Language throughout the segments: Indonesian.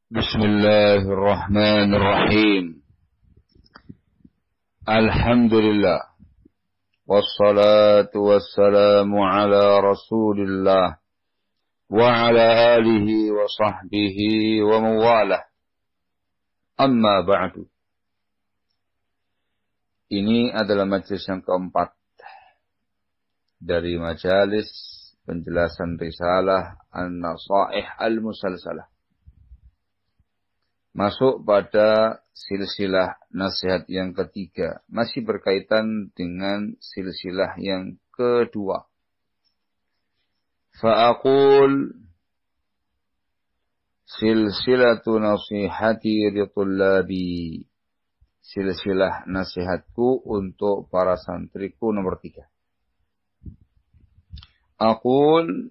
Bismillahirrahmanirrahim. Alhamdulillah. Wassalatu wassalamu ala Rasulillah wa ala alihi wa sahbihi wa mawalah. Amma ba'du. Ini adalah majelis yang keempat dari majalis penjelasan risalah An-Nasaih Al-Musalsalah. Masuk pada silsilah nasihat yang ketiga. Masih berkaitan dengan silsilah yang kedua. Fa'aqul silsilatu nasihati litullabi. Silsilah nasihatku untuk para santriku nomor 3. Aqul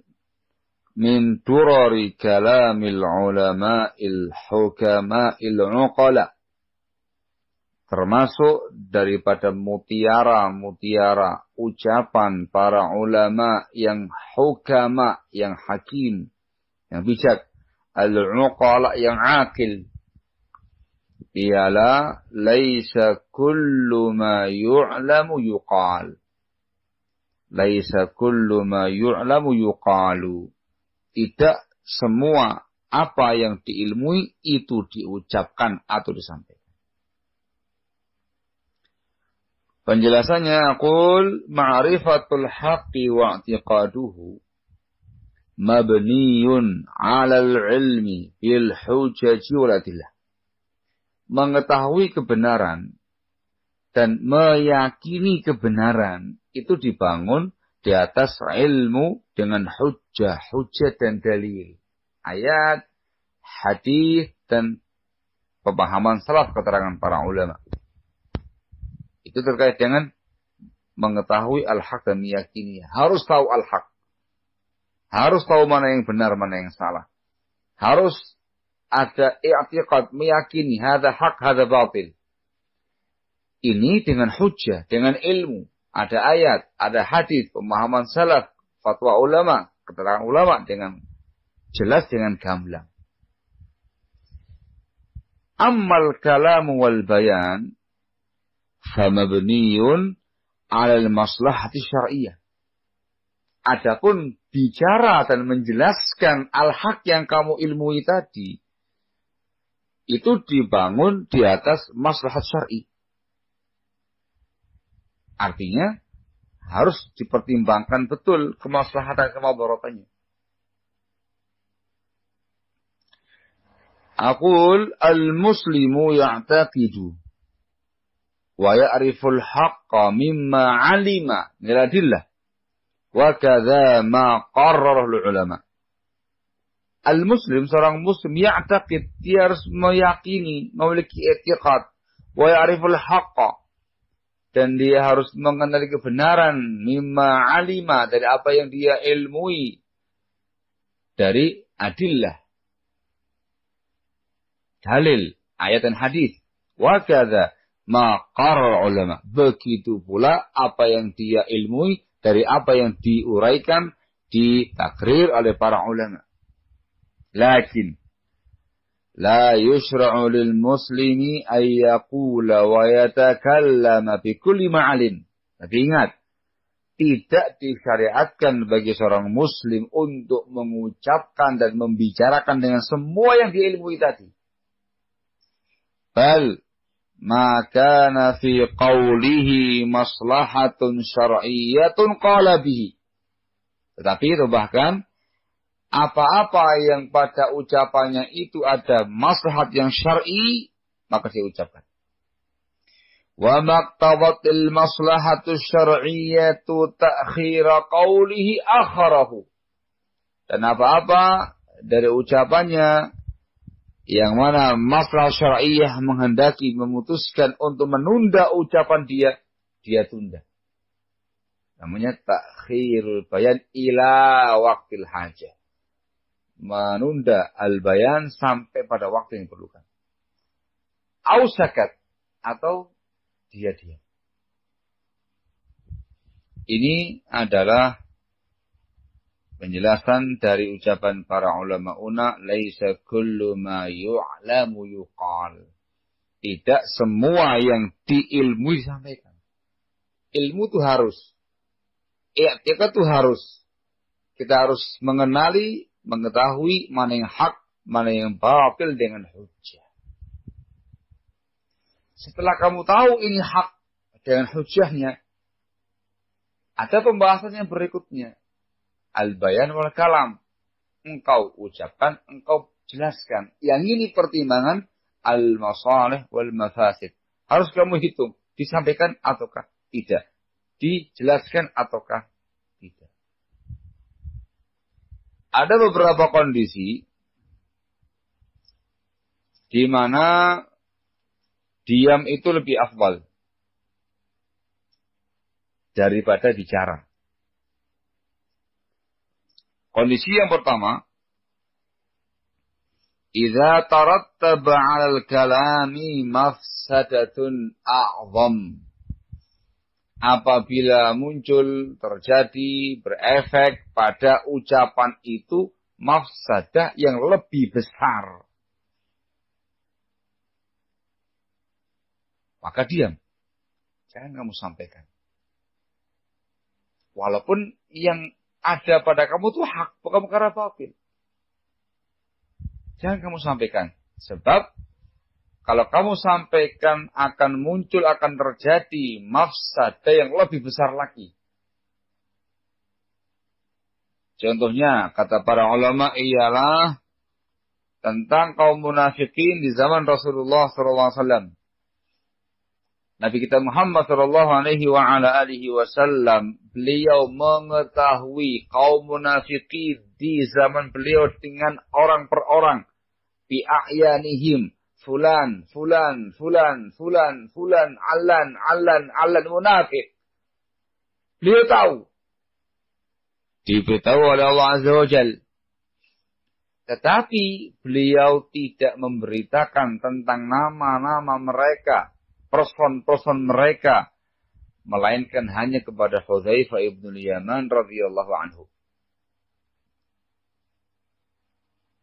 min durari kalamil ulama'il hukama'il uqala. Termasuk daripada mutiara-mutiara ucapan para ulama yang hukama, yang hakim, yang bijak. Al-uqala, yang akil. Ialah laisa kullu ma yu'lamu yuqal. Laisa kullu ma yu'lamu yuqalu. Tidak semua apa yang diilmui itu diucapkan atau disampaikan. Penjelasannya, aqul ma'rifatul haqqi wa i'tiqaduhu mabniyun 'alal ilmi bil hujaji wal adillah. Mengetahui kebenaran dan meyakini kebenaran itu dibangun di atas ilmu dengan hujjah dan dalil. Ayat, hadis dan pemahaman salaf keterangan para ulama. Itu terkait dengan mengetahui al-haq dan meyakini. Harus tahu al-haq. Harus tahu mana yang benar, mana yang salah. Harus ada i'tiqad, meyakini hadza haq, hadza batil. Ini dengan hujjah, dengan ilmu. Ada ayat, ada hadis, pemahaman salaf, fatwa ulama, keterangan ulama dengan jelas, dengan gamblang. Ammal kalamu wal bayan famabniyun 'alal maslahati syar'iyyah. Adapun bicara dan menjelaskan al-haq yang kamu ilmui tadi, itu dibangun di atas maslahat syar'i. Artinya, harus dipertimbangkan betul kemaslahatan kemudaratannya. Aqul al-muslimu ya'taqidu wa ya'riful haqqa mimma 'alima min adillah wa kadza ma qarrarahu ulama. Al-muslim, seorang muslim, ya'taqid, dia harus meyakini, memiliki i'tiqad, wa ya'riful haqqa, dan dia harus mengenali kebenaran mimma alima, dari apa yang dia ilmui dari adillah, dalil, ayat dan hadis. Wa kadza ma qarrar ulama. Begitu pula apa yang dia ilmui dari apa yang diuraikan, ditakrir oleh para ulama. Lakin la yushra'u lil muslimi ay yaqula wa yatakallama bi kulli ma'alim. Tapi ingat, tidak disyariatkan bagi seorang muslim untuk mengucapkan dan membicarakan dengan semua yang diilmui tadi. Bal ma kana fi qawlihi maslahatun syar'iyyatun qala bihi. Tetapi itu bahkan apa-apa yang pada ucapannya itu ada maslahat yang syar'i, maka dia ucapkan. Wa maqtabatil maslahatu syar'iyyatu ta'khira qawlihi akharahu. Dan apa-apa dari ucapannya yang mana maslahat syar'iyyah menghendaki, memutuskan untuk menunda ucapan dia, dia tunda. Namanya ta'khirul bayan ila waqtil hajah. Menunda al-bayan sampai pada waktu yang diperlukan. Ausakat, atau dia diam. Ini adalah Penjelasan dari ucapan para ulama una, laisa kullu ma yu'lamu yuqal. Tidak semua yang diilmui disampaikan. Ilmu itu harus. I'tiqad itu harus. Kita harus mengenali, mengetahui mana yang hak, mana yang batil dengan hujjah. Setelah kamu tahu ini hak dengan hujjahnya, ada pembahasan yang berikutnya. Al-bayan wal kalam. Engkau ucapkan, engkau jelaskan. Yang ini pertimbangan al-masalih wal mafasid. Harus kamu hitung. Disampaikan ataukah tidak. Dijelaskan ataukah tidak. Ada beberapa kondisi di mana diam itu lebih afdal daripada bicara. Kondisi yang pertama, idza tarattaba 'alal kalami mafsadatun a'zam. Apabila muncul, terjadi, berefek pada ucapan itu mafsadah yang lebih besar, maka diam. Jangan kamu sampaikan. Walaupun yang ada pada kamu itu hak, bukan perkara batil. Jangan kamu sampaikan. Sebab kalau kamu sampaikan akan muncul, akan terjadi mafsadah yang lebih besar lagi. Contohnya, kata para ulama ialah tentang kaum munafikin di zaman Rasulullah SAW. Nabi kita Muhammad sallallahu alaihi wa ala alihi wasallam, beliau mengetahui kaum munafikin di zaman beliau dengan orang per orang. Bi a'yanihim, fulan, fulan, fulan, fulan, fulan, allan munafik. Beliau tahu. Diberitahu oleh Allah Azza wa Jalla. Tetapi beliau tidak memberitakan tentang nama-nama mereka, person-person mereka, melainkan hanya kepada Hudzaifah ibn Yaman radhiyallahu anhu.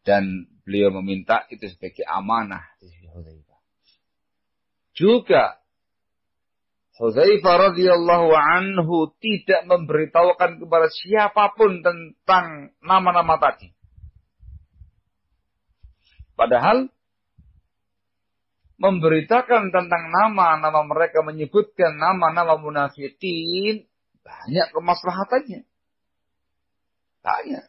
Dan beliau meminta itu sebagai amanah di sisi Hudzaifah. Juga Hudzaifah radhiyallahu anhu tidak memberitahukan kepada siapapun tentang nama-nama tadi. Padahal memberitakan tentang nama-nama mereka, menyebutkan nama-nama munafikin, banyak kemaslahatannya. Banyak.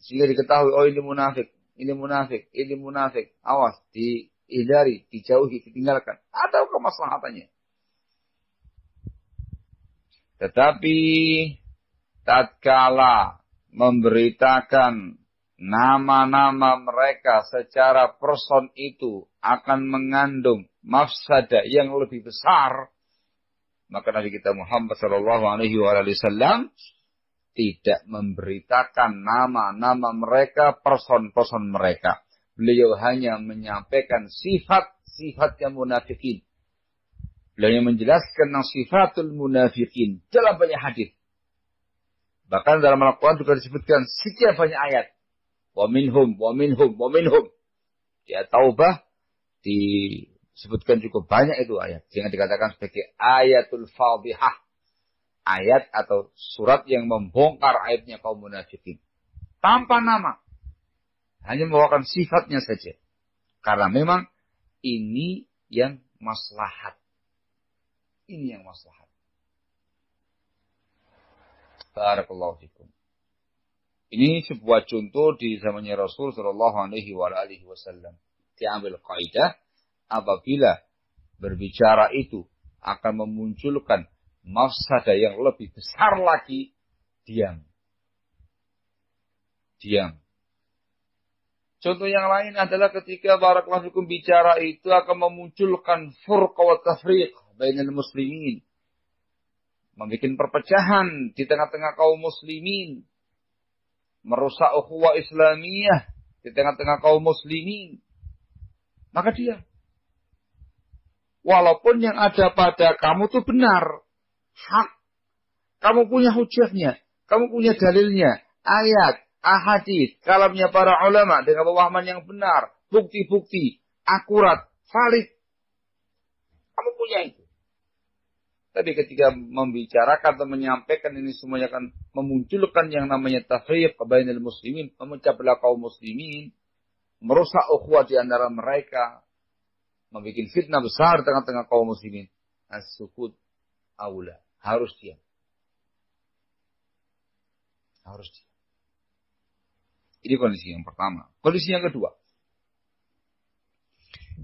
Sehingga diketahui, oh ini munafik, ini munafik, ini munafik. Awas, dihindari, dijauhi, ditinggalkan. Ada kemaslahatannya. Tetapi, tatkala memberitakan nama-nama mereka secara person itu akan mengandung mafsadah yang lebih besar, maka Nabi kita Muhammad sallallahu alaihi wasallam tidak memberitakan nama-nama mereka, person-person mereka. Beliau hanya menyampaikan sifat-sifatnya munafikin. Beliau menjelaskan tentang sifatul munafikin dalam banyak hadis. Bahkan dalam Al-Quran juga disebutkan sekian banyak ayat. Wa minhum, wa minhum, wa minhum. Di At-Taubah disebutkan cukup banyak itu ayat. Jangan dikatakan sebagai ayatul fadhihah. Ayat atau surat yang membongkar aibnya kaum munafikin. Tanpa nama. Hanya membawakan sifatnya saja. Karena memang ini yang maslahat. Ini yang maslahat. Barakallahu fikum. Ini sebuah contoh di zamannya Rasul sallallahu alaihi wasallam. Diambil kaidah, apabila berbicara itu akan memunculkan mafsadah yang lebih besar lagi, diam. Diam. Contoh yang lain adalah ketika barakallahu fikum bicara itu akan memunculkan furqa wa tafriq bainal muslimin. Membuat perpecahan di tengah-tengah kaum muslimin. Merusak ukhuwah Islamiyah di tengah-tengah kaum muslimin. Maka dia. Walaupun yang ada pada kamu itu benar. Hak. Kamu punya hujahnya. Kamu punya dalilnya. ayat, ahadits, kalamnya para ulama dengan pemahaman yang benar, bukti-bukti, akurat, valid. Kamu punya itu. Tapi ketika membicarakan atau menyampaikan ini semuanya akan memunculkan yang namanya tafriq bainal muslimin, memecah belah kaum muslimin, merusak ukhuwah di antara mereka, membuat fitnah besar di tengah-tengah kaum muslimin. As-sukut aula, harus diam. Harus diam. Ini kondisi yang pertama. Kondisi yang kedua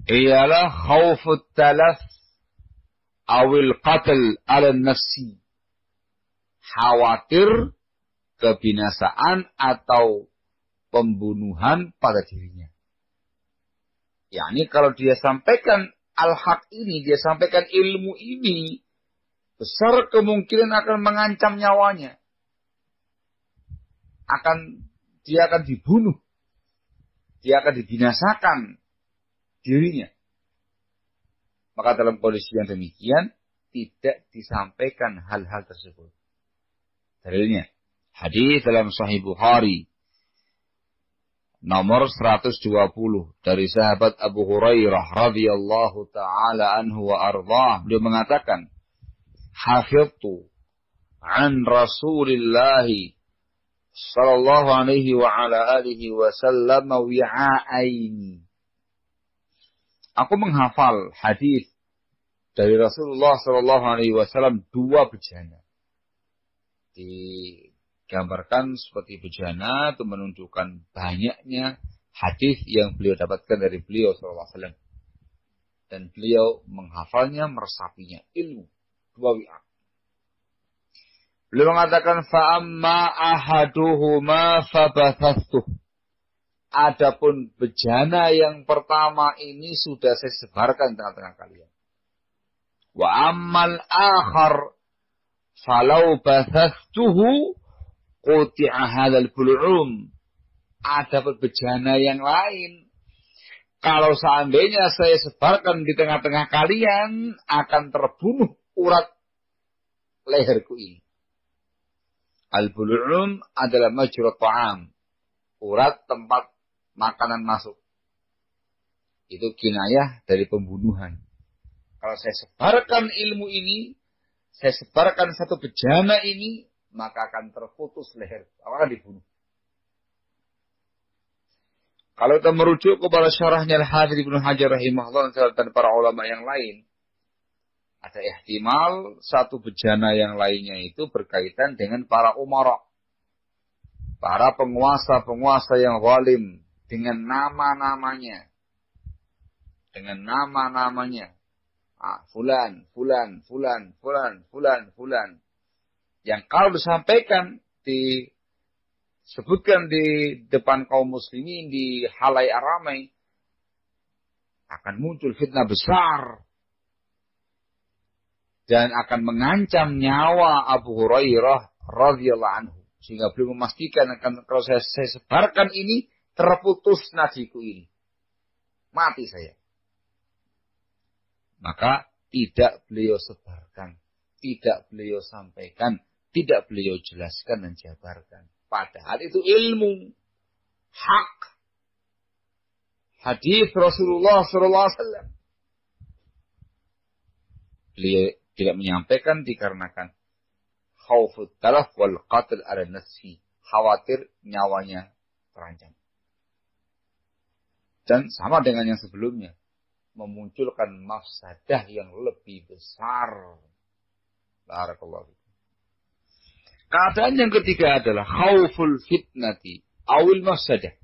ialah khaufut talaf awil qatl ala nafsi. Khawatir kebinasaan atau pembunuhan pada dirinya. Yakni kalau dia sampaikan al-haq ini, dia sampaikan ilmu ini, besar kemungkinan akan mengancam nyawanya. Dia akan dibunuh. Dia akan dibinasakan dirinya. Maka dalam kondisi yang demikian, tidak disampaikan hal-hal tersebut. Dalilnya, hadis dalam Sahih Bukhari, nomor 120, dari sahabat Abu Hurairah radhiyallahu ta'ala anhu wa ardhah. Beliau mengatakan, hafidtu an Rasulillahi sallallahu alaihi wa ala alihi wa sallam wi'a'aini. Aku menghafal hadis dari Rasulullah sallallahu alaihi wasallam 2 bejana. Digambarkan seperti bejana itu menunjukkan banyaknya hadis yang beliau dapatkan dari beliau sallallahu alaihi wasallam. Dan beliau menghafalnya, meresapinya, ilmu 2 wi'ak. Beliau mengatakan fa'amma ahaduhuma fabathastuh. Adapun bejana yang pertama ini sudah saya sebarkan di tengah-tengah kalian. Wa ammal akhar falau bathastuhu quti'a hadzal bul'um. Adapun bejana yang lain, kalau seandainya saya sebarkan di tengah-tengah kalian, akan terbunuh urat leherku ini. Al-bul'um adalah majra ta'am, urat tempat makanan masuk. Itu kinayah dari pembunuhan. Kalau saya sebarkan ilmu ini, saya sebarkan satu bejana ini, maka akan terputus leher. Akan dibunuh. Kalau kita merujuk kepada syarahnya Al-Hafidz Ibnu Hajar rahimahullah dan para ulama yang lain, ada ihtimal satu bejana yang lainnya itu berkaitan dengan para umara, para penguasa-penguasa yang zalim, dengan nama-namanya. Dengan nama-namanya. Fulan, fulan, fulan, fulan, fulan, fulan. Yang kalau disampaikan, disebutkan di depan kaum muslimin, di halai aramai, akan muncul fitnah besar. Dan akan mengancam nyawa Abu Hurairah radhiyallahu anhu. Sehingga beliau memastikan akan kalau saya sebarkan ini, terputus nadiku ini. Mati saya. Maka tidak beliau sebarkan. Tidak beliau sampaikan. Tidak beliau jelaskan dan jabarkan. Padahal itu ilmu. Hak. Hadis Rasulullah SAW. Beliau tidak menyampaikan dikarenakan khaufut talaf wal qatl ala nafsi. Khawatir nyawanya terancam. Dan sama dengan yang sebelumnya, memunculkan mafsadah yang lebih besar. Barakallahu. Keadaan yang ketiga adalah khauful fitnati awil mafsadah.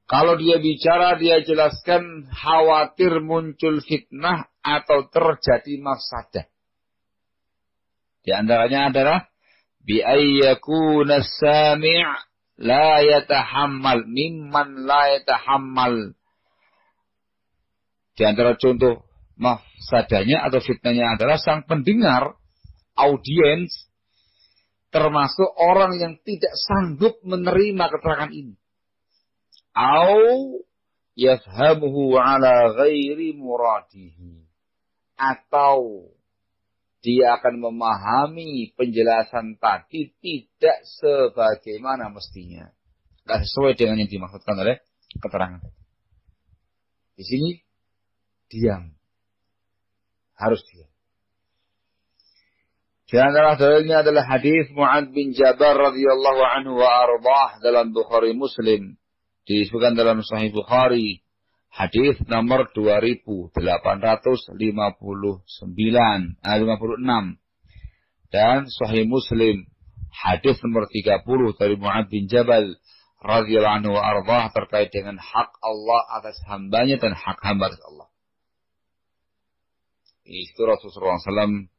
Kalau dia bicara, dia jelaskan khawatir muncul fitnah atau terjadi mafsadah. Di antaranya adalah bi ayyakuna sami' la yatahammal mimman la yatahammal. Di antara contoh mafsadahnya atau fitnahnya adalah sang pendengar, audiens, termasuk orang yang tidak sanggup menerima keterangan ini. Au yafhamuhu ala ghairi muradihi. Atau dia akan memahami penjelasan tadi tidak sebagaimana mestinya. Tidak sesuai dengan yang dimaksudkan oleh keterangan tadi. Di sini, diam. Harus diam. Di antara dalilnya adalah hadis Mu'adz bin Jabal radhiyallahu anhu wa ardhah dalam Bukhari Muslim. Disebutkan dalam Sahih Bukhari. Hadis nomor 2859, 56. Dan Sahih Muslim. Hadis nomor 30 dari Mu'adz bin Jabal radhiyallahu anhu wa ardhah terkait dengan hak Allah atas hambanya dan hak hamba atas Allah. Itu Rasulullah SAW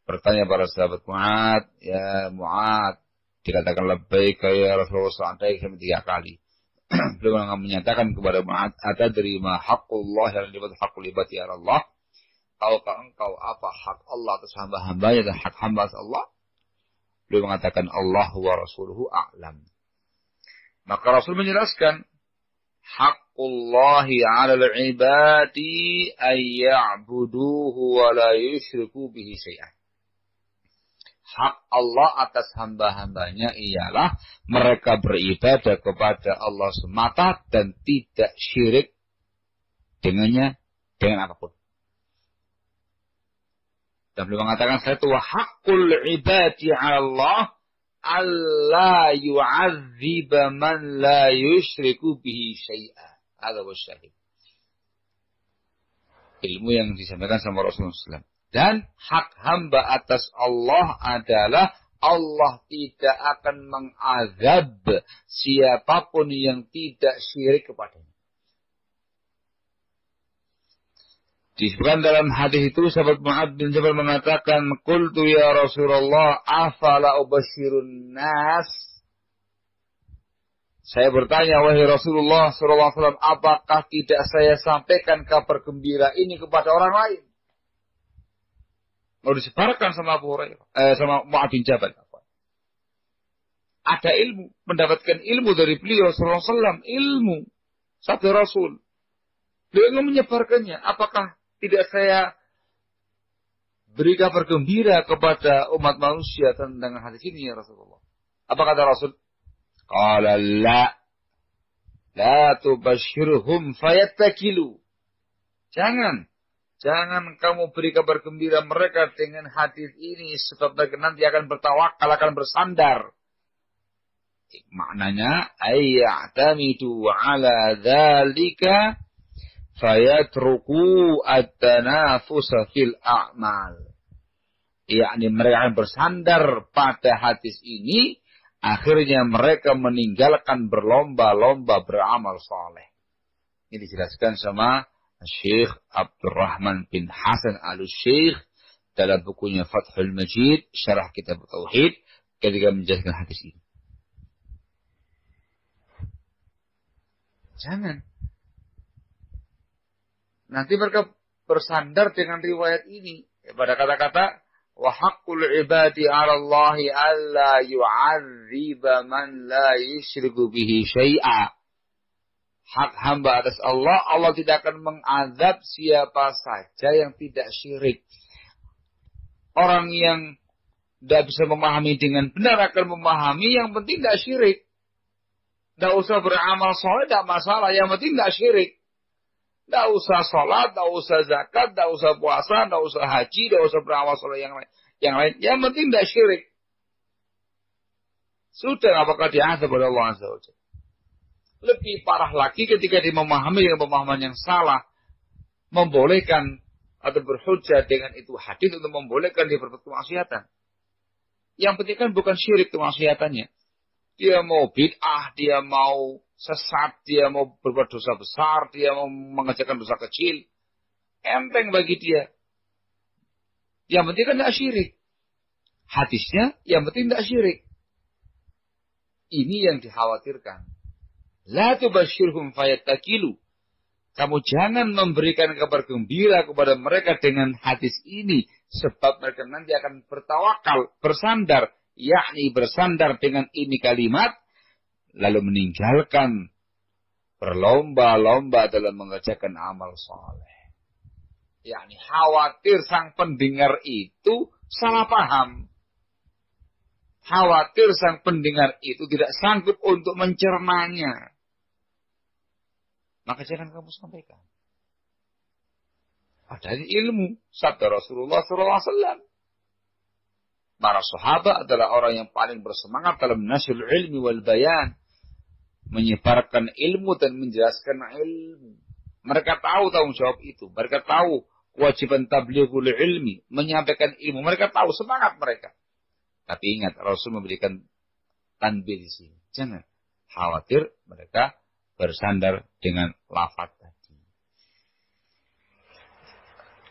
bertanya pada sahabat Mu'adz, ya Mu'adz, dikatakan labbaik ya Rasulullah SAW sampai 3 kali. Beliau menyatakan kepada Mu'adz, atadri ma haqqullah yang disebut haqqul ibadi ya Allah. Tahukah engkau apa hak Allah atas hamba-hambanya dan hak hamba atas Allah? Beliau mengatakan Allah wa rasuluhu a'lam. Maka Rasul menjelaskan haqqullahi 'alal 'ibadi ay ya'buduhu wa la yusyriku bihi syai'an. Hak Allah atas hamba-hambanya ialah mereka beribadah kepada Allah semata dan tidak syirik dengannya dengan apapun. Dan beliau mengatakan satu haqqul ibadi 'ala Allah alla yu'adziba man la yusyriku bihi syai'a. Hadza wasyahid. Ilmu yang disampaikan sama Rasulullah SAW. Dan hak hamba atas Allah adalah Allah tidak akan mengazab siapapun yang tidak syirik kepadanya. Disebutkan dalam hadis itu sahabat Mu'adz bin Jabal mengatakan, "Qultu ya Rasulullah, afala ubashirun nas?" Saya bertanya, wahai Rasulullah sallallahu alaihi wasallam, apakah tidak saya sampaikan kabar gembira ini kepada orang lain? Mau disebarkan sama Abu Hurairah, sama Mu'adz bin Jabal. Ada ilmu, mendapatkan ilmu dari beliau sallallahu alaihi wasallam, ilmu sabda Rasul. Beliau ingin menyebarkannya. Apakah tidak saya beri kabar gembira kepada umat manusia tentang hadis ini ya Rasulullah? Apa kata Rasul? Qala la tubashshirhum fayattakilu. Jangan kamu beri kabar gembira mereka dengan hadis ini sebab mereka nanti akan bertawakal, akan bersandar. Maknanya ayyatamidu ala dzalika fayatruku at-tanafusa fil a'mal. Yakni mereka akan bersandar pada hadis ini, akhirnya mereka meninggalkan berlomba-lomba beramal saleh. Ini dijelaskan sama Syekh Abdurrahman bin Hasan al-Syekh dalam bukunya Fathul Majid, Syarah Kitab Tauhid, ketika menjelaskan hadis ini. Jangan. Nanti mereka bersandar dengan riwayat ini pada kata-kata wa haqqul ibadi 'ala Allahi alla yu'adziba man la yusyriku bihi syai'a. Hak hamba atas Allah, Allah tidak akan mengazab siapa saja yang tidak syirik. Orang yang tidak bisa memahami dengan benar akan memahami, yang penting tidak syirik. Tidak usah beramal soleh, tidak masalah, yang penting tidak syirik. Tidak usah sholat, tidak usah zakat, tidak usah puasa, tidak usah haji, tidak usah beramal soleh yang lain. Yang penting tidak syirik. Sudah, apakah diazab oleh Allah Azza wa Jalla? Lebih parah lagi ketika dia memahami dengan pemahaman yang salah, membolehkan atau berhujjah dengan itu hadis untuk membolehkan dia berbuat kemaksiatan. Yang penting kan bukan syirik kemaksiatannya. Dia mau bid'ah, dia mau sesat, dia mau berbuat dosa besar, dia mau mengerjakan dosa kecil. Enteng bagi dia. Yang penting kan tidak syirik. Hadisnya yang penting tidak syirik. Ini yang dikhawatirkan. La tubashshirhum fayattakilu. Kamu jangan memberikan kabar gembira kepada mereka dengan hadis ini. Sebab mereka nanti akan bertawakal, bersandar. Yakni bersandar dengan ini kalimat. Lalu meninggalkan berlomba-lomba dalam mengerjakan amal soleh. Yakni khawatir sang pendengar itu salah paham. Khawatir sang pendengar itu tidak sanggup untuk mencernanya. Maka jangan kamu sampaikan. Padahal ilmu sabda Rasulullah SAW. Para sahabat adalah orang yang paling bersemangat dalam nasrul ilmi wal bayan. Menyebarkan ilmu dan menjelaskan ilmu. Mereka tahu tanggung jawab itu. Mereka tahu kewajiban tablighul ilmi. Menyampaikan ilmu. Mereka tahu semangat mereka. Tapi ingat, Rasul memberikan tanbih di sini. Jangan khawatir mereka bersandar dengan lafaz tadi.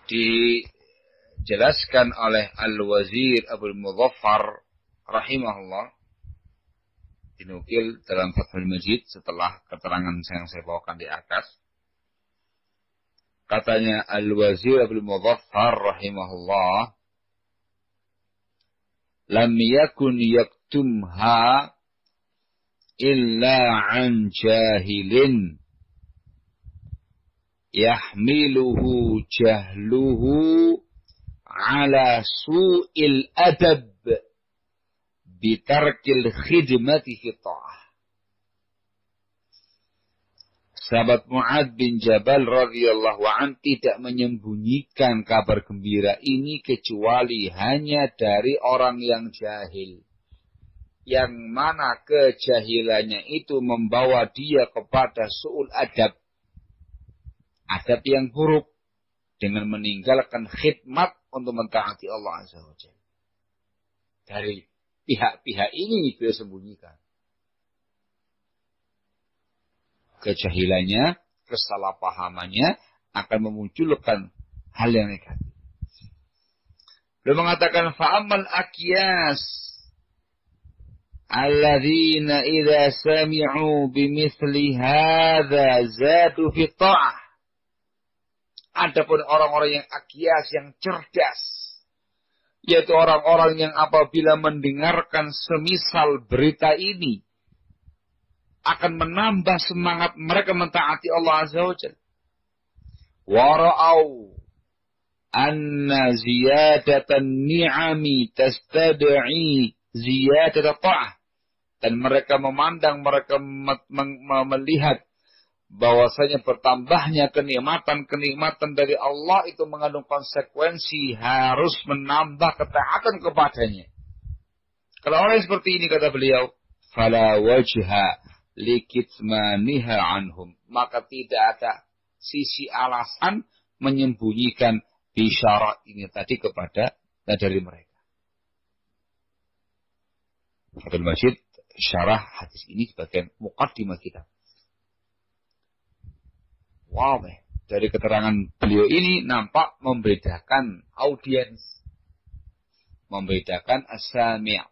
Dijelaskan oleh Al-Wazir Abdul Mudhaffar rahimahullah, dinukil dalam Fathul Majid setelah keterangan yang saya bawakan di atas. Katanya Al-Wazir Abdul Mudhaffar rahimahullah, lam yakun yaktumha illa an jahilin yahmiluhu jahluhu ala su'il adab bitarkil khidmati fi ta'ah. Sahabat Mu'ad bin Jabal radhiyallahu an tidak menyembunyikan kabar gembira ini kecuali hanya dari orang yang jahil. Yang mana kejahilannya itu membawa dia kepada su'ul adab. Adab yang buruk. Dengan meninggalkan khidmat untuk mentaati Allah Azza wa Jalla. Dari pihak-pihak ini beliau sembunyikan. Kejahilannya, kesalahpahamannya akan memunculkan hal yang negatif. Beliau mengatakan fa'amal aqyas alladzina idza sami'u bimithli hadza zadu fi ta'ah. Adapun orang-orang yang aqyas, yang cerdas, yaitu orang-orang yang apabila mendengarkan semisal berita ini akan menambah semangat mereka mentaati Allah Azza wa Jalla. Wara'au anna ziyadatan ni'ami tastad'i ziyadat ta'ah. Dan mereka memandang, mereka melihat bahwasanya bertambahnya kenikmatan-kenikmatan dari Allah itu mengandung konsekuensi harus menambah ketaatan kepadanya. Kalau orang seperti ini, kata beliau, fala wajha likitmaniha anhum, maka tidak ada sisi alasan menyembunyikan bisyarah ini tadi kepada dari mereka. Fathul Majid syarah hadis ini sebagai muqaddimah kita. Wow, dari keterangan beliau ini nampak membedakan audiens, membedakan as-sami'.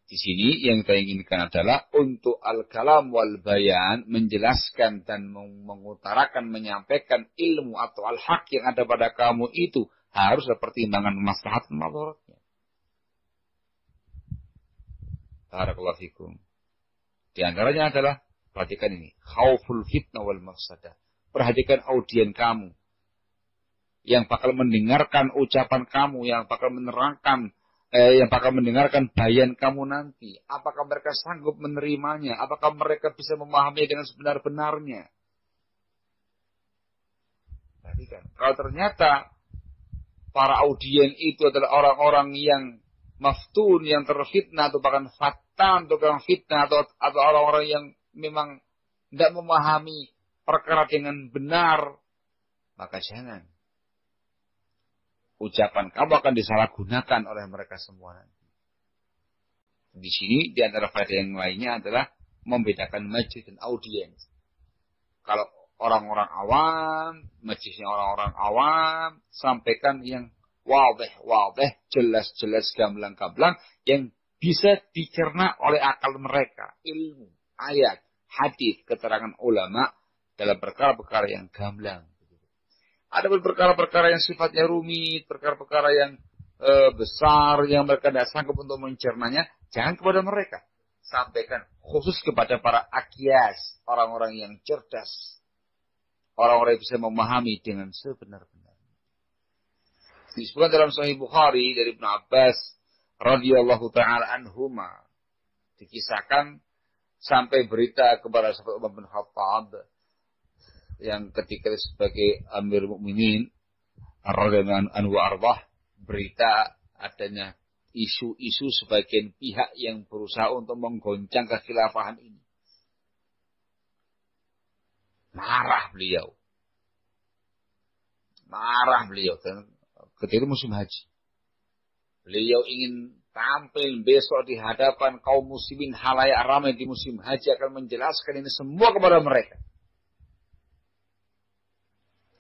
Di sini yang kita inginkan adalah untuk al-kalam wal bayan, menjelaskan dan mengutarakan, menyampaikan ilmu atau al-haq yang ada pada kamu itu harus ada pertimbangan maslahat dan madaratnya. Barakallahu fikum. Di antaranya adalah, perhatikan ini, khauful fitnah wal mafsadah. Perhatikan audien kamu yang bakal mendengarkan ucapan kamu, yang bakal menerangkan yang bakal mendengarkan bayan kamu nanti. Apakah mereka sanggup menerimanya? Apakah mereka bisa memahami dengan sebenar-benarnya? Perhatikan. Kalau ternyata para audien itu adalah orang-orang yang maftun, yang terfitnah, atau bahkan fatan, tukang fitnah, atau orang-orang yang memang tidak memahami perkara dengan benar, maka jangan. Ucapan kamu akan disalahgunakan oleh mereka semua nanti. Di sini, di antara faedah yang lainnya adalah membedakan majlis dan audiens. Kalau orang-orang awam, majlisnya orang-orang awam, sampaikan yang wadih, jelas-jelas, gamblang-gamblang, yang bisa dicerna oleh akal mereka. Ilmu, ayat, hadis, keterangan ulama dalam perkara-perkara yang gamblang. Ada perkara-perkara yang sifatnya rumit, perkara-perkara yang besar, yang mereka tidak sanggup untuk mencernanya, jangan kepada mereka. Sampaikan khusus kepada para aqyas, orang-orang yang cerdas, orang-orang yang bisa memahami dengan sebenar-benarnya. Disebutkan dalam Sahih Bukhari dari Ibnu Abbas radhiyallahu taala anhuma, dikisahkan sampai berita kepada sahabat Umar bin Khattab yang ketika sebagai Amir Mukminin radhiyallahu anhu arbah, berita adanya isu-isu sebagian pihak yang berusaha untuk menggoncang kekhilafahan ini. Marah beliau. Dan ketika itu musim haji. Beliau ingin tampil besok di hadapan kaum muslimin halayak ramai di musim haji akan menjelaskan ini semua kepada mereka.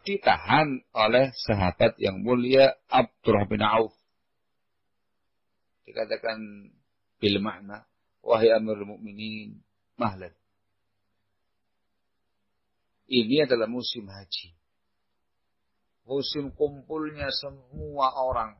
Ditahan oleh sahabat yang mulia Abdurrahman bin Auf. Dikatakan bil makna, wahai Amirul Mukminin, mahlan. Ini adalah musim haji. Musim kumpulnya semua orang.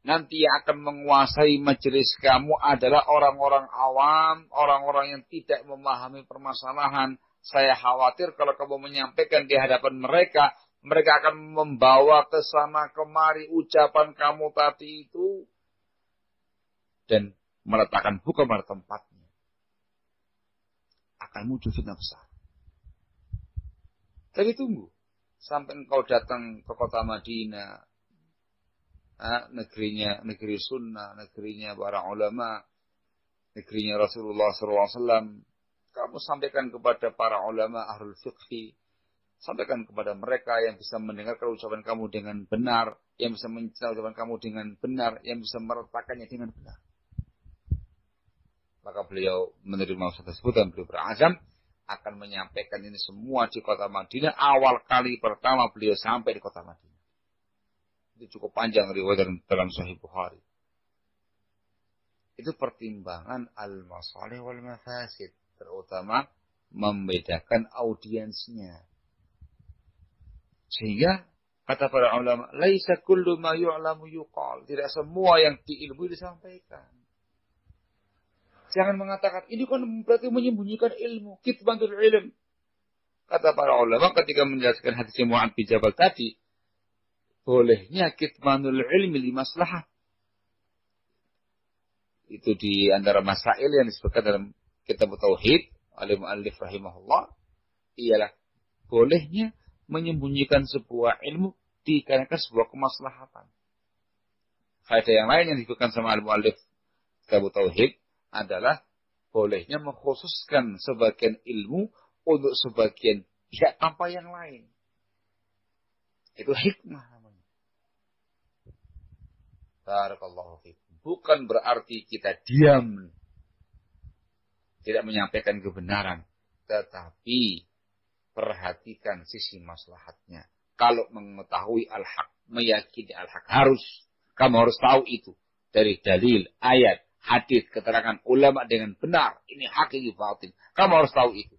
Nanti yang akan menguasai majelis kamu adalah orang-orang awam, orang-orang yang tidak memahami permasalahan. Saya khawatir kalau kamu menyampaikan di hadapan mereka, mereka akan membawa ke sana kemari ucapan kamu tadi itu dan meletakkan bukan pada tempatnya. Akan muncul fitnah besar. Tapi tunggu sampai engkau datang ke kota Madinah, negeri sunnah, negerinya para ulama, negerinya Rasulullah SAW. Kamu sampaikan kepada para ulama ahlul fiqhi, sampaikan kepada mereka yang bisa mendengarkan ucapan kamu dengan benar, yang bisa mencerna ucapan kamu dengan benar, yang bisa meletakkannya dengan benar. Maka beliau menerima usaha tersebut dan beliau berazam akan menyampaikan ini semua di kota Madinah. Awal kali pertama beliau sampai di kota Madinah. Itu cukup panjang riwayat dalam Sahih Bukhari. Itu pertimbangan al-masalih wal mafasid. Terutama membedakan audiensnya. Sehingga kata para ulama, laisa kullu ma yu'lamu yuqal. Tidak semua yang diilmui disampaikan. Jangan mengatakan, ini kan berarti menyembunyikan ilmu. Kitmanul ilm. Kata para ulama ketika menjelaskan hadis Mu'adz bin Jabal tadi, bolehnya kitmanul ilmi li maslahah. Itu di antara masail yang disebutkan dalam kitab Tauhid, oleh mu'allif rahimahullah, ialah bolehnya menyembunyikan sebuah ilmu dikarenakan sebuah kemaslahatan. Faedah yang lain yang disebutkan sama al-mu'allif kitab Tauhid adalah bolehnya mengkhususkan sebagian ilmu untuk sebagian pihak tanpa yang lain. Itu hikmah namanya. Barakallahu fiikum. Bukan berarti kita diam, tidak menyampaikan kebenaran, tetapi perhatikan sisi maslahatnya. Kalau mengetahui al-haq, meyakini al-haq, kamu harus tahu itu dari dalil, ayat, hadis, keterangan ulama dengan benar. Ini hakiki batin. Kamu harus tahu itu.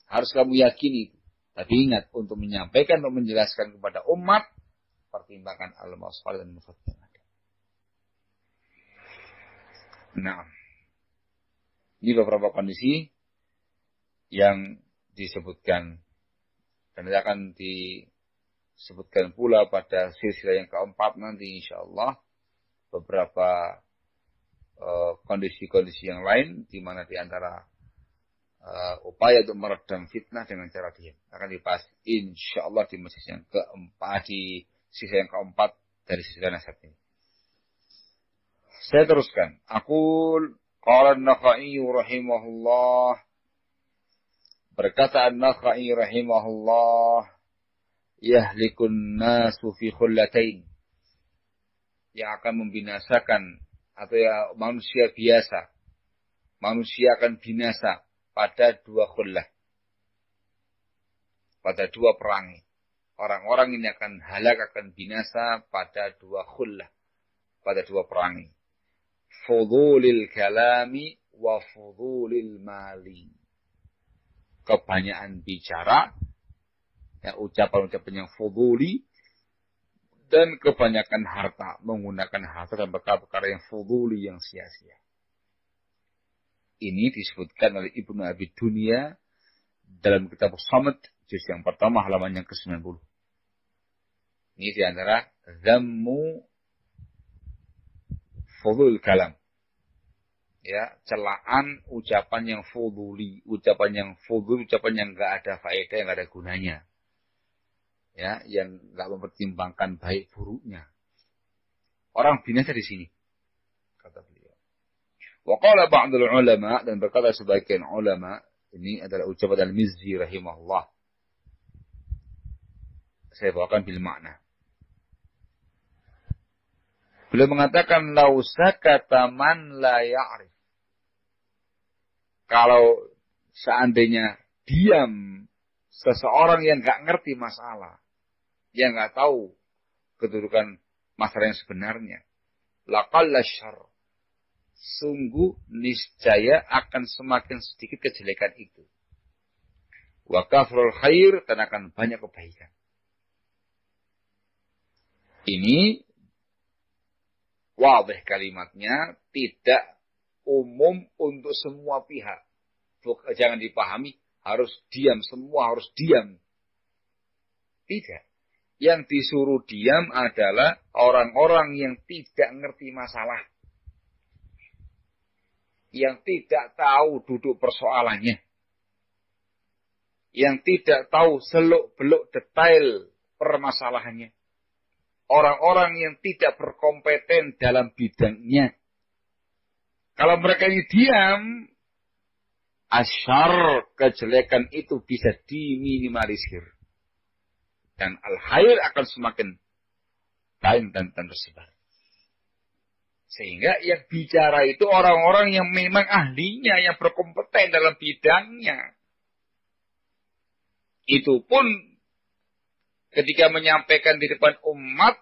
Harus kamu yakini itu. Tapi ingat, untuk menyampaikan, untuk menjelaskan kepada umat, pertimbangkan al-masalih dan mafasid yang ada. Nah, ini beberapa kondisi yang disebutkan. Dan ini akan disebutkan pula pada silsilah yang keempat nanti insyaAllah. Beberapa kondisi-kondisi yang lain di mana di antara upaya untuk meredam fitnah dengan cara diam akan dibahas insyaallah di majelis yang keempat, di sisi yang keempat dari sisi nasihat ini. Saya teruskan. Aqul qala an-Nakhai rahimahullah, berkata an-Nakhai rahimahullah, yahlikun nasu fi khullatain, yang akan membinasakan atau ya manusia biasa. Manusia akan binasa pada dua khullah. Pada dua perangi. Orang-orang ini akan halak, akan binasa pada dua khullah. Pada dua perangi. Fudulil kalami wa fudulil mali. Kebanyakan bicara. Ya, ucapan-ucapan yang fuduli. Dan kebanyakan harta, menggunakan harta dan perkara-perkara yang fuduli, yang sia-sia. Ini disebutkan oleh Ibnu Abi Dunya dalam kitab Samad, juz yang pertama, halaman yang ke-90. Ini diantara Zammu fudul kalam. Ya, celaan ucapan yang fuduli, ucapan yang fudul, ucapan yang enggak ada faedah, yang enggak ada gunanya. Ya, yang enggak mempertimbangkan baik buruknya. Orang binasa di sini, kata beliau. Wa qala ba'dul ulama, dan berkata sebagian ulama, ini adalah ucapan Al-Mizzi rahimahullah. Saya bawakan bil makna. Beliau mengatakan lau sakata man la ya'rif. Kalau seandainya diam seseorang yang enggak ngerti masalah, yang enggak tahu kedudukan masalah yang sebenarnya, laqalla syarr. Sungguh niscaya akan semakin sedikit kejelekan itu. Wa kafrul khair, dan akan banyak kebaikan. Ini wadih kalimatnya, tidak umum untuk semua pihak. Jangan dipahami harus diam, semua harus diam. Tidak. Yang disuruh diam adalah orang-orang yang tidak ngerti masalah. Yang tidak tahu duduk persoalannya. Yang tidak tahu seluk-beluk detail permasalahannya. Orang-orang yang tidak berkompeten dalam bidangnya. Kalau mereka ini diam, asyar, kejelekan itu bisa diminimalisir. Dan al-khair akan semakin lain dan tersebar. Sehingga yang bicara itu orang-orang yang memang ahlinya, yang berkompeten dalam bidangnya. Itu pun ketika menyampaikan di depan umat,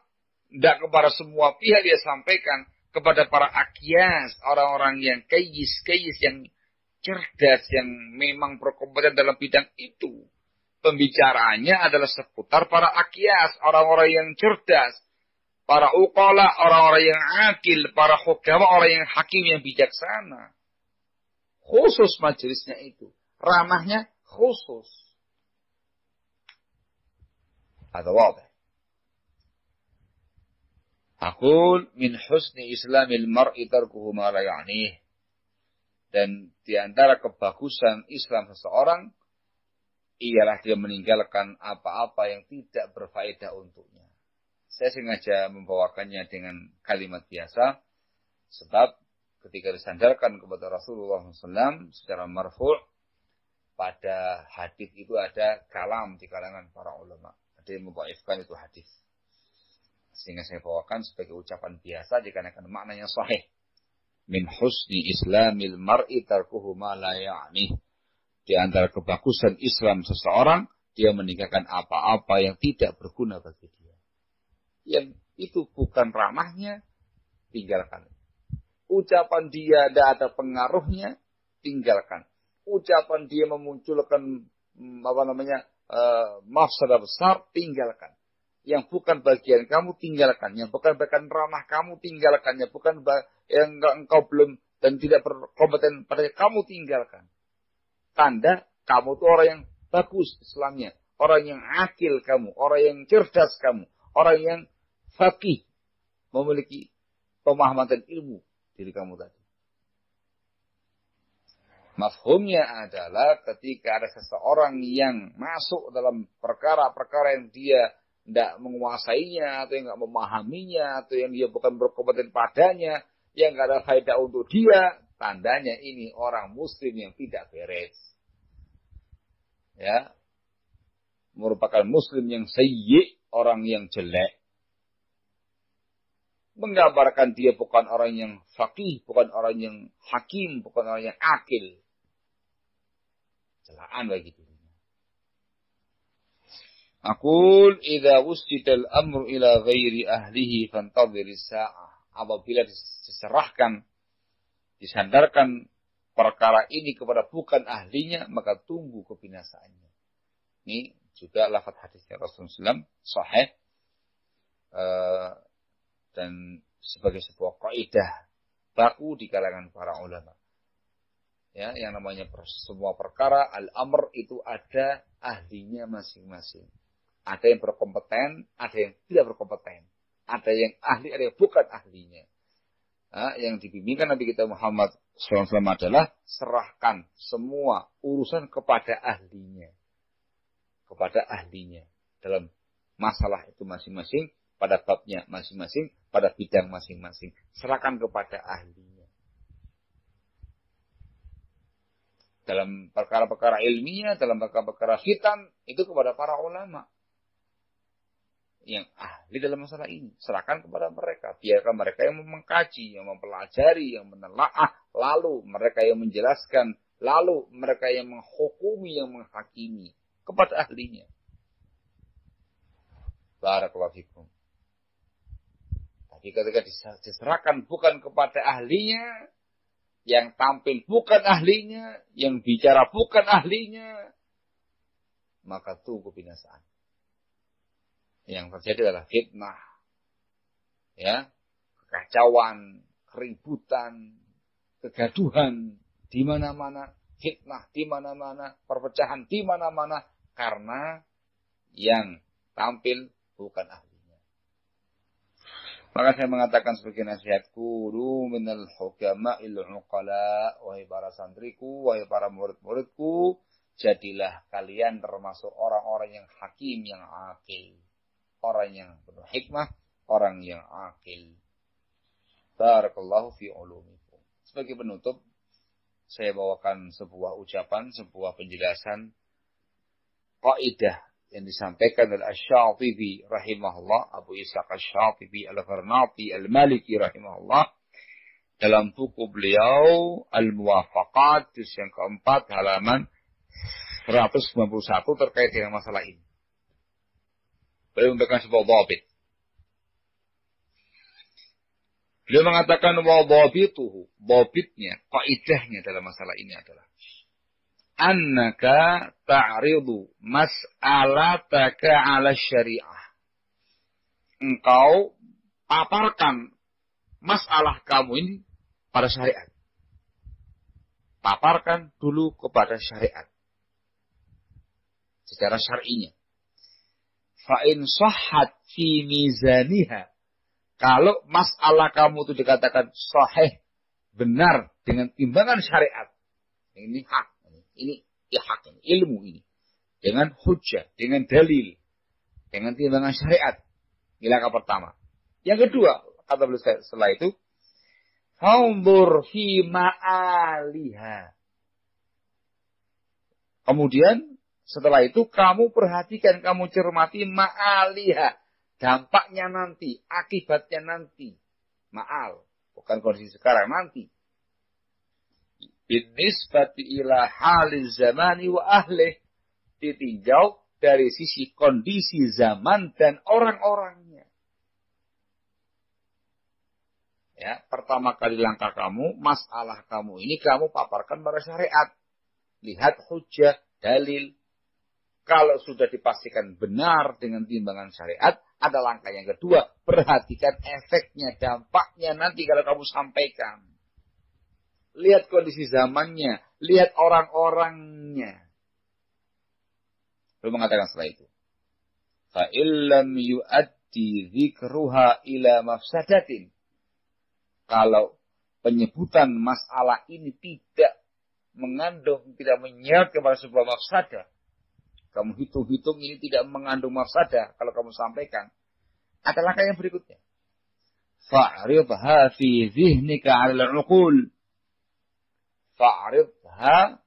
tidak kepada semua pihak dia sampaikan, kepada para akyas, orang-orang yang kayis, yang cerdas, yang memang berkompeten dalam bidang itu. Pembicaraannya adalah seputar para akyas, orang-orang yang cerdas, para uqala, orang-orang yang akil, para hukama, orang yang hakim, yang bijaksana. Khusus majelisnya itu. Ramahnya khusus. Ada wadah. Aqul min husni islamil mar'i tarkuhu ma la ya'nih. Dan di antara kebagusan Islam seseorang ialah dia meninggalkan apa-apa yang tidak berfaedah untuknya. Saya sengaja membawakannya dengan kalimat biasa sebab ketika disandarkan kepada Rasulullah SAW secara marfu' pada hadis itu ada kalam di kalangan para ulama. Ada yang membaifkan itu hadis. Sehingga saya bawakan sebagai ucapan biasa dikarenakan maknanya sahih. Min husni islamil mar'i tarkuhu ma la ya'nih. Di antara kebagusan Islam seseorang, dia meninggalkan apa-apa yang tidak berguna bagi dia. Yang itu bukan ramahnya, tinggalkan. Ucapan dia tidak ada pengaruhnya, tinggalkan. Ucapan dia memunculkan mafsadah besar, tinggalkan. Yang bukan bagian kamu, tinggalkan. Yang bukan bagian ramah kamu, tinggalkan. Yang bukan yang engkau belum dan tidak berkompeten pada kamu, tinggalkan. Tanda kamu itu orang yang bagus Islamnya. Orang yang akil kamu. Orang yang cerdas kamu. Orang yang faqih. Memiliki pemahaman dan ilmu diri kamu tadi. Mafhumnya adalah ketika ada seseorang yang masuk dalam perkara-perkara yang dia tidak menguasainya, atau yang tidak memahaminya, atau yang dia bukan berkompeten padanya, yang tidak ada faedah untuk dia, tandanya ini orang muslim yang tidak beres. Ya, merupakan muslim yang sayyi, orang yang jelek. Menggambarkan dia bukan orang yang faqih, bukan orang yang hakim, bukan orang yang akil. Celaan bagi dirinya. Aqul idza wusita al-amru ila ghairi ahlihi fantadhir as-sa'ah. Apabila diserahkan, disandarkan perkara ini kepada bukan ahlinya, maka tunggu kebinasaannya. Ini juga lafaz hadisnya Rasulullah SAW sahih dan sebagai sebuah kaidah baku di kalangan para ulama. Ya, yang namanya semua perkara al-amr itu ada ahlinya masing-masing. Ada yang berkompeten, ada yang tidak berkompeten. Ada yang ahli, ada yang bukan ahlinya. Nah, yang dibimbingkan Nabi kita Muhammad SAW adalah serahkan semua urusan kepada ahlinya. Kepada ahlinya. Dalam masalah itu masing-masing, pada babnya masing-masing, pada bidang masing-masing. Serahkan kepada ahlinya. Dalam perkara-perkara ilmiah, dalam perkara-perkara khitan, itu kepada para ulama. Yang ahli dalam masalah ini. Serahkan kepada mereka. Biarkan mereka yang mengkaji, yang mempelajari, yang menelaah. Lalu mereka yang menjelaskan. Lalu mereka yang menghukumi, yang menghakimi. Kepada ahlinya. Barakallahu fikum. Tapi ketika diserahkan bukan kepada ahlinya. Yang tampil bukan ahlinya. Yang bicara bukan ahlinya. Maka itu kebinasaan. Yang terjadi adalah fitnah, ya, kekacauan, keributan, kegaduhan di mana-mana, fitnah di mana-mana, perpecahan di mana-mana karena yang tampil bukan ahlinya. Maka saya mengatakan sebagai nasihatku, kunu minal hukama'il uqala, wahai para santriku, wahai para murid-muridku, jadilah kalian termasuk orang-orang yang hakim, yang akil. Orang yang penuh hikmah, orang yang akil. Barakallahu fi ulumikum. Sebagai penutup, saya bawakan sebuah ucapan, sebuah penjelasan kaidah yang disampaikan oleh Asy-Syatibi rahimahullah, Abu Ishaq Asy-Syatibi Al-Gharnati Al-Maliki rahimahullah, dalam buku beliau Al-Muwafaqat, juz yang keempat, halaman 191 terkait dengan masalah ini. Beliau memberikan sebuah dhabit. Beliau mengatakan wa dhabituhu, dhabitnya, kaidahnya dalam masalah ini adalah annaka ta'ridu mas'alataka 'ala syariah. Engkau paparkan masalah kamu ini pada syariat. Paparkan dulu kepada syariat. Secara syar'inya. Fa'in sahhat fi mizaniha. Kalau masalah kamu itu dikatakan sahih, benar dengan timbangan syariat. Ini hak. Ini hak. Ini ilmu ini. Dengan hujjah, dengan dalil. Dengan timbangan syariat. Ini langkah pertama. Yang kedua, kata beliau setelah itu, fanzur fi ma'aliha. Kemudian, setelah itu kamu perhatikan, kamu cermati ma'aliha. Dampaknya nanti, akibatnya nanti. Ma'al. Bukan kondisi sekarang, nanti. Binisbati ila haliz zamani wa ahlih. Ditinjau dari sisi kondisi zaman dan orang-orangnya. Ya, pertama kali langkah kamu, masalah kamu ini kamu paparkan pada syariat. Lihat hujjah, dalil. Kalau sudah dipastikan benar dengan timbangan syariat, ada langkah yang kedua. Perhatikan efeknya, dampaknya nanti kalau kamu sampaikan. Lihat kondisi zamannya, lihat orang-orangnya. Lalu mengatakan setelah itu. Fa'illam yu'addi dzikruha ila mafsadatin. Kalau penyebutan masalah ini tidak mengandung, tidak menyeret kepada sebuah mafsadah. Kamu hitung-hitung ini tidak mengandung mafsadah kalau kamu sampaikan. Ada langkah yang berikutnya. Fa'ridha fi dhihnika 'ala al-'uqul. Fa'ridha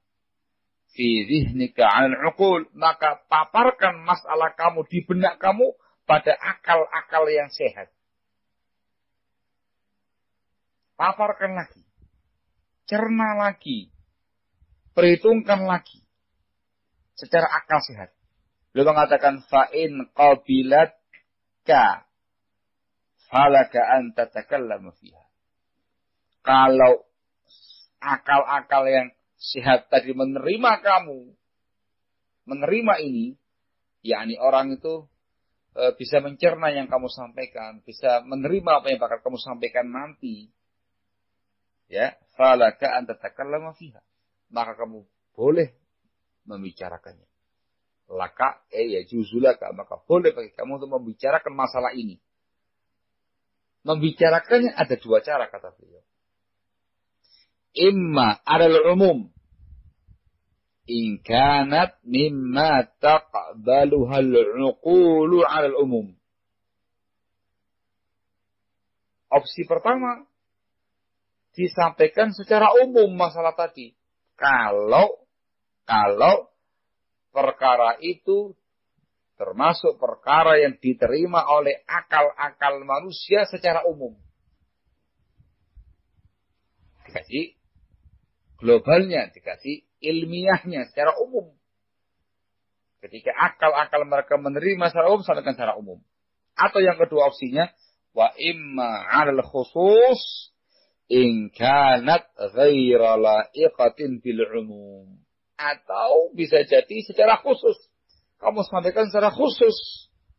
fi dhihnika 'ala al-'uqul. Maka paparkan masalah kamu di benak kamu pada akal-akal yang sehat. Paparkan lagi. Cerna lagi. Perhitungkan lagi. Secara akal sehat. Beliau mengatakan fa'in qabilatka falaka an tatakallama fiha. Kalau akal-akal yang sehat tadi menerima kamu, menerima ini, yakni orang itu bisa mencerna yang kamu sampaikan, bisa menerima apa yang bakal kamu sampaikan nanti. Ya, falaka an tatakallama fiha. Maka kamu boleh membicarakannya. Laka, ya juzulaka, maka boleh bagi kamu untuk membicarakan masalah ini. Membicarakannya ada dua cara kata beliau. Imma adalah umum. In kanat mimma taqbaluha al-uqulu 'ala al-umum. Opsi pertama disampaikan secara umum masalah tadi. Kalau perkara itu termasuk perkara yang diterima oleh akal-akal manusia secara umum. Dikasih globalnya, dikasih ilmiahnya secara umum. Ketika akal-akal mereka menerima secara umum, sampaikan secara umum. Atau yang kedua opsinya, wa imma 'alal khusus in kanat ghaira la'iqatin bil umum. Atau bisa jadi secara khusus. Kamu sampaikan secara khusus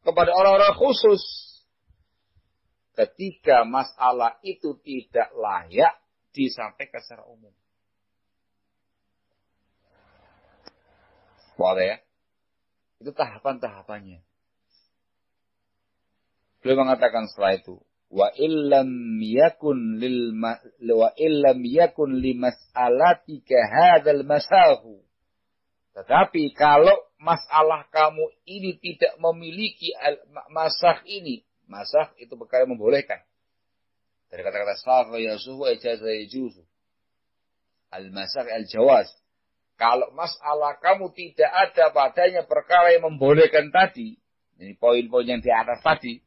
kepada orang-orang khusus. Ketika masalah itu tidak layak disampaikan secara umum. Boleh ya? Itu tahapan-tahapannya. Beliau mengatakan setelah itu, wa illam yakun limas'alatika hadzal masahu. Tetapi kalau masalah kamu ini tidak memiliki masah ini, masah itu perkara yang membolehkan. Dari kata-kata safa yasuhu ijaza yajuzu. Al-masah al-jawaz. Kalau masalah kamu tidak ada padanya perkara yang membolehkan tadi, ini poin-poin yang di atas tadi,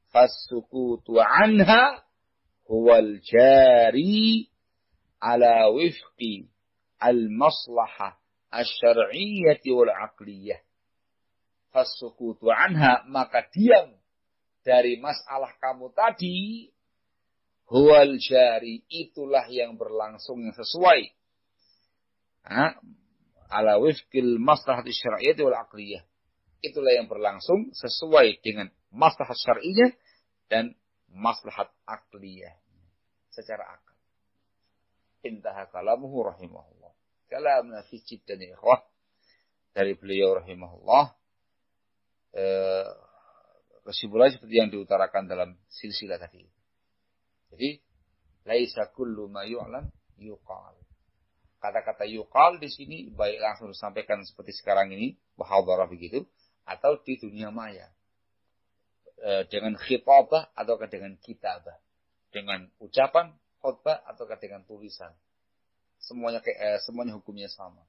fasukutu anha huwal jari ala wifqi al-maslahah asy-syar'iyyah wal 'aqliyah. Fasukutu anha, maka diam dari masalah kamu tadi, huwal jari, itulah yang berlangsung yang sesuai. Ala wifqil maslahat syar'iyyah wal 'aqliyah. Itulah yang berlangsung sesuai dengan maslahat syar'iyyah dan maslahat aqliyah secara akal. Intaha kalamuhu rahimahullah. Kalam nafis jiddan ya ikhwah dari beliau rahimahullah. Kesimpulannya seperti yang diutarakan dalam silsilah tadi. Jadi laisa kullu ma yu'lam yuqal. Kata-kata yuqal di sini baik langsung disampaikan seperti sekarang ini, muhadharah begitu, atau di dunia maya. Dengan khitabah atau dengan kitabah. Dengan ucapan, khutbah atau dengan tulisan. Semuanya hukumnya sama.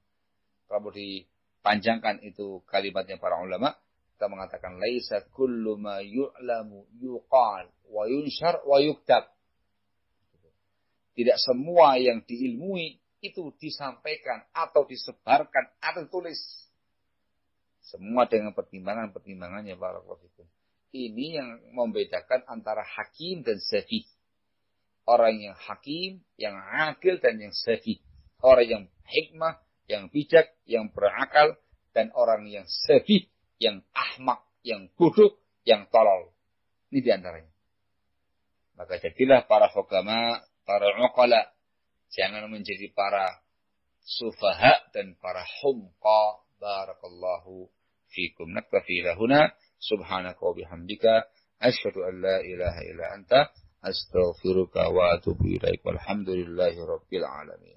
Kalau dipanjangkan itu kalimatnya para ulama, kita mengatakan laisa kullu ma yu'lamu yuqal wa yunshar wa yuktab. Tidak semua yang diilmui itu disampaikan atau disebarkan atau ditulis. Semua dengan pertimbangannya barakallahu fikum. Ini yang membedakan antara hakim dan safih. Orang yang hakim, yang akil dan yang safih. Orang yang hikmah, yang bijak, yang berakal, dan orang yang safih, yang ahmak, yang bodoh, yang tolol. Ini diantaranya. Maka jadilah para hukama, para uqala, jangan menjadi para sufaha dan para humqa. Barakallahu fikum. Naktafi lahuna. Subhanaka wa bihamdika. Asyhadu an la ilaha illa anta. Astaghfiruka wa atubu ilaik. Walhamdulillahi rabbil alamin.